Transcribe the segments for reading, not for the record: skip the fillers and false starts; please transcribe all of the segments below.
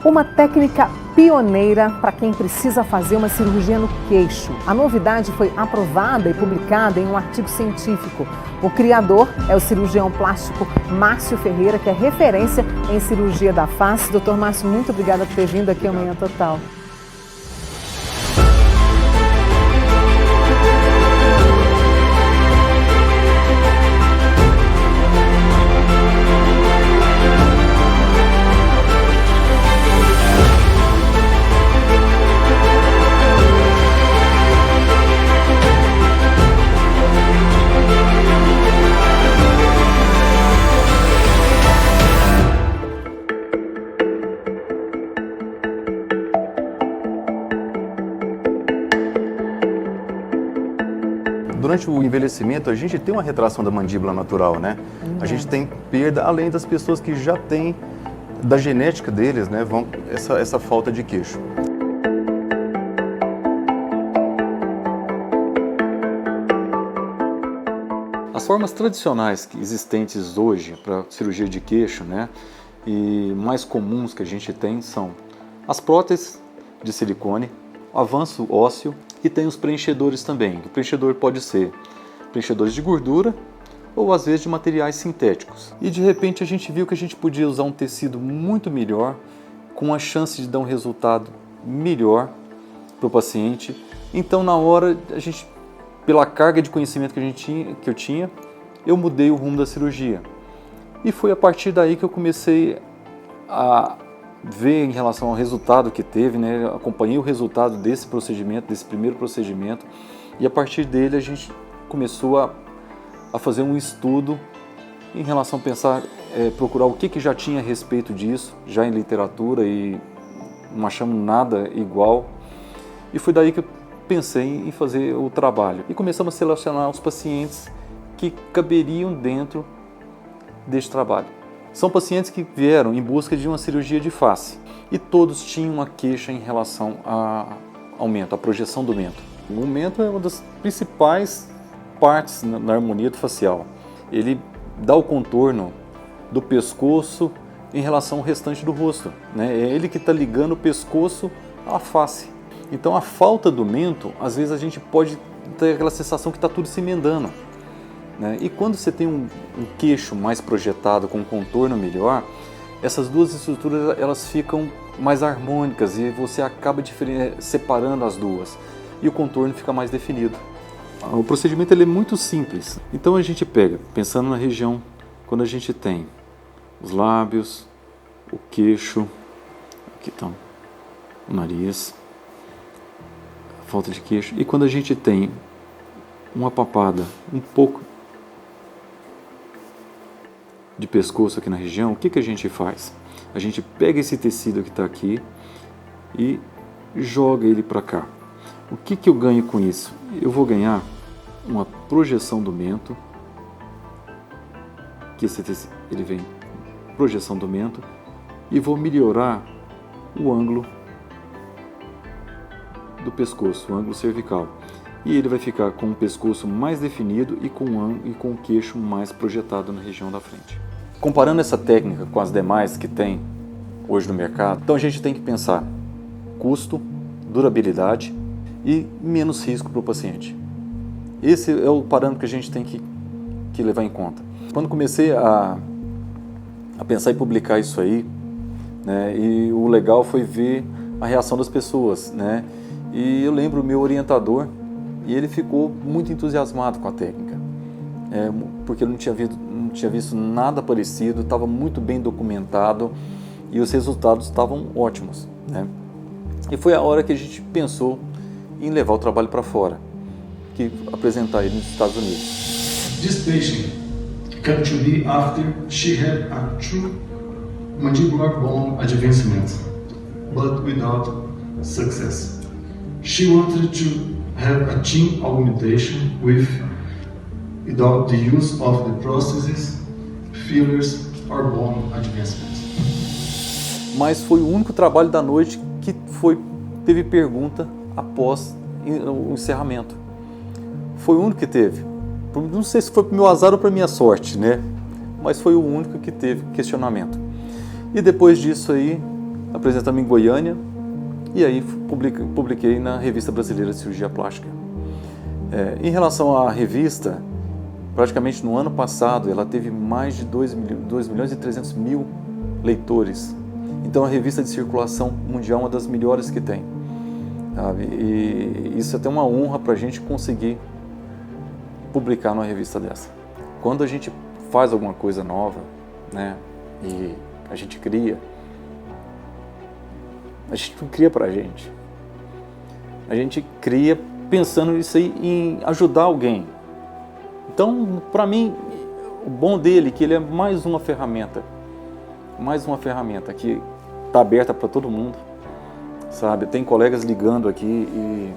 Uma técnica pioneira para quem precisa fazer uma cirurgia no queixo. A novidade foi aprovada e publicada em um artigo científico. O criador é o cirurgião plástico Márcio Ferreira, que é referência em cirurgia da face. Doutor Márcio, muito obrigada por ter vindo aqui ao Manhã Total. Durante o envelhecimento, a gente tem uma retração da mandíbula natural, né? A gente tem perda, além das pessoas que já têm, da genética deles, né, essa falta de queixo. As formas tradicionais existentes hoje para cirurgia de queixo, né, e mais comuns que a gente tem são as próteses de silicone, o avanço ósseo, e tem os preenchedores também. O preenchedor pode ser preenchedores de gordura ou às vezes de materiais sintéticos. E de repente a gente viu que a gente podia usar um tecido muito melhor, com a chance de dar um resultado melhor para o paciente. Então na hora, pela carga de conhecimento que eu tinha, eu mudei o rumo da cirurgia. E foi a partir daí que eu comecei a ver em relação ao resultado que teve, né? Acompanhei o resultado desse procedimento, desse primeiro procedimento, e a partir dele a gente começou a fazer um estudo em relação a pensar, procurar o que já tinha a respeito disso, já em literatura, e não achamos nada igual, e foi daí que eu pensei em fazer o trabalho. E começamos a selecionar os pacientes que caberiam dentro deste trabalho. São pacientes que vieram em busca de uma cirurgia de face e todos tinham uma queixa em relação ao mento, à projeção do mento. O mento é uma das principais partes na harmonia do facial. Ele dá o contorno do pescoço em relação ao restante do rosto, né? É ele que está ligando o pescoço à face. Então a falta do mento, às vezes a gente pode ter aquela sensação que está tudo se emendando, né? E quando você tem um queixo mais projetado, com um contorno melhor, essas duas estruturas elas ficam mais harmônicas e você acaba separando as duas e o contorno fica mais definido. O procedimento ele é muito simples. Então a gente pega, pensando na região, quando a gente tem os lábios, o queixo, aqui estão o nariz, a falta de queixo, e quando a gente tem uma papada um pouco de pescoço aqui na região, o que a gente faz? A gente pega esse tecido que está aqui e joga ele para cá. O que eu ganho com isso? Eu vou ganhar uma projeção do mento, que esse tecido, ele vem projeção do mento, e vou melhorar o ângulo do pescoço, o ângulo cervical. E ele vai ficar com o pescoço mais definido e com o queixo mais projetado na região da frente. Comparando essa técnica com as demais que tem hoje no mercado, então a gente tem que pensar custo, durabilidade e menos risco para o paciente. Esse é o parâmetro que a gente tem que levar em conta. Quando comecei a pensar em publicar isso aí, né, e o legal foi ver a reação das pessoas, né? E eu lembro o meu orientador, e ele ficou muito entusiasmado com a técnica, porque ele não tinha visto nada parecido, estava muito bem documentado e os resultados estavam ótimos, né? E foi a hora que a gente pensou em levar o trabalho para fora, que apresentar ele nos Estados Unidos. This patient came to me after she had a true mandibular bone advancement, but without success. She wanted to have a chin augmentation without the use of the prostheses, fillers or bone advancement. Mas foi o único trabalho da noite que teve pergunta após o encerramento. Foi o único que teve. Não sei se foi para o meu azar ou para a minha sorte, né? Mas foi o único que teve questionamento. E depois disso aí, apresentamos em Goiânia e aí publiquei na Revista Brasileira de Cirurgia Plástica. Em relação à revista, praticamente no ano passado ela teve mais de 2.300.000 leitores. Então a revista de circulação mundial é uma das melhores que tem, sabe? E isso é até uma honra para a gente conseguir publicar numa revista dessa. Quando a gente faz alguma coisa nova, né, e a gente não cria pra gente. A gente cria pensando nisso aí, em ajudar alguém. Então, para mim, o bom dele é que ele é mais uma ferramenta que está aberta para todo mundo, sabe? Tem colegas ligando aqui e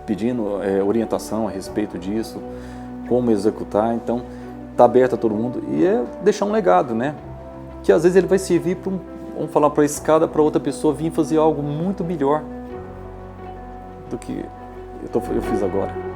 pedindo orientação a respeito disso, como executar. Então, está aberto a todo mundo e é deixar um legado, né? Que às vezes ele vai servir para vamos falar, para a escada, para outra pessoa vir fazer algo muito melhor do que eu fiz agora.